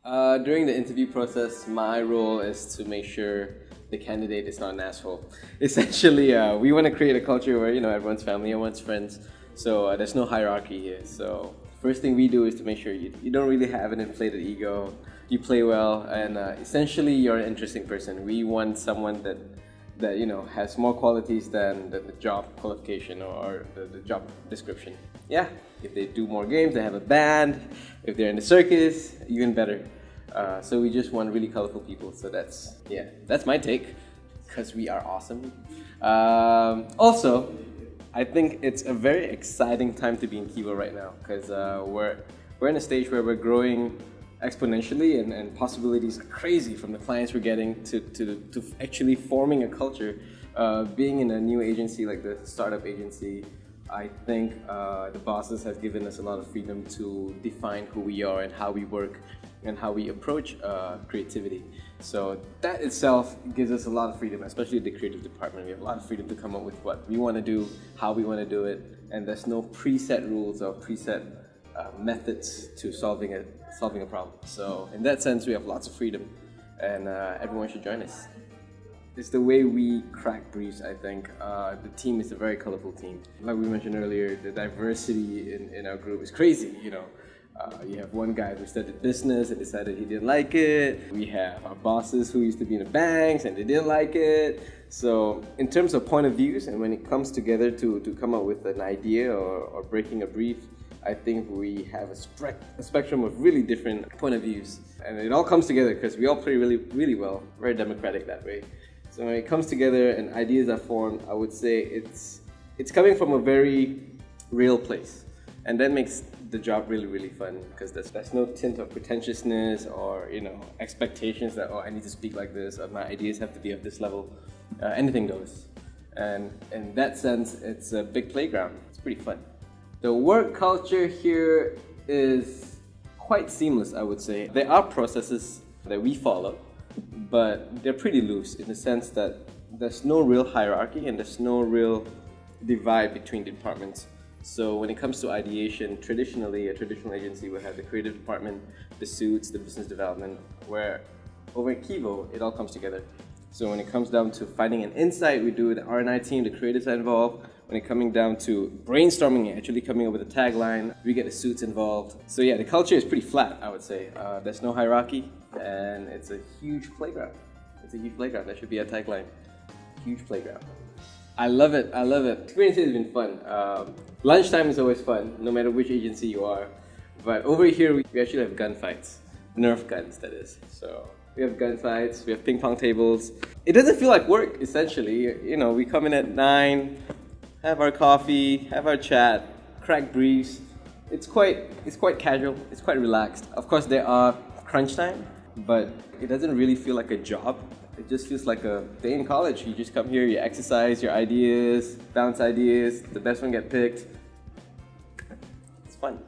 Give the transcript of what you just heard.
During the interview process, my role is to make sure the candidate is not an asshole. Essentially, we want to create a culture where everyone's family, everyone's friends. So there's no hierarchy here. So first thing we do is to make sure you don't really have an inflated ego. You play well, and essentially you're an interesting person. We want someone that has more qualities than the job qualification or the job description. Yeah, if they do more games, they have a band. If they're in the circus, even better. So we just want really colorful people. So that's my take, because we are awesome. Also, I think it's a very exciting time to be in Kevo right now, because we're in a stage where we're growing exponentially, and possibilities are crazy, from the clients we're getting to actually forming a culture. Being in a new agency like the startup agency, I think the bosses have given us a lot of freedom to define who we are and how we work and how we approach creativity. So that itself gives us a lot of freedom, especially the creative department. We have a lot of freedom to come up with what we want to do, how we want to do it, and there's no preset rules or preset methods to solving a problem. So in that sense, we have lots of freedom, and everyone should join us. It's the way we crack briefs, I think. The team is a very colorful team. Like we mentioned earlier, the diversity in our group is crazy. You have one guy who studied business and decided he didn't like it. We have our bosses who used to be in the banks and they didn't like it. So in terms of point of views, and when it comes together to come up with an idea or breaking a brief, I think we have a spectrum of really different point of views. And it all comes together because we all play really, really well, very democratic that way. So when it comes together and ideas are formed, I would say it's coming from a very real place. And that makes the job really, really fun, because there's no tint of pretentiousness or expectations that, I need to speak like this, or my ideas have to be of this level. Anything goes. And in that sense, it's a big playground. It's pretty fun. The work culture here is quite seamless, I would say. There are processes that we follow, but they're pretty loose in the sense that there's no real hierarchy and there's no real divide between departments. So when it comes to ideation, traditionally, a traditional agency would have the creative department, the suits, the business development, where over at Kevo, it all comes together. So when it comes down to finding an insight, we do the R&I team, the creatives are involved. When it coming down to brainstorming and actually coming up with a tagline, we get the suits involved. So yeah, the culture is pretty flat, I would say. There's no hierarchy, and it's a huge playground. It's a huge playground. That should be our tagline. Huge playground. I love it. I love it. Experience has been fun. Lunchtime is always fun, no matter which agency you are. But over here, we actually have gunfights. Nerf guns, that is. So we have gunfights, we have ping pong tables. It doesn't feel like work, essentially. We come in at 9, have our coffee, have our chat, crack briefs. It's quite casual, it's quite relaxed. Of course, there are crunch time, but it doesn't really feel like a job. It just feels like a day in college. You just come here, you exercise your ideas, bounce ideas, the best one get picked. It's fun.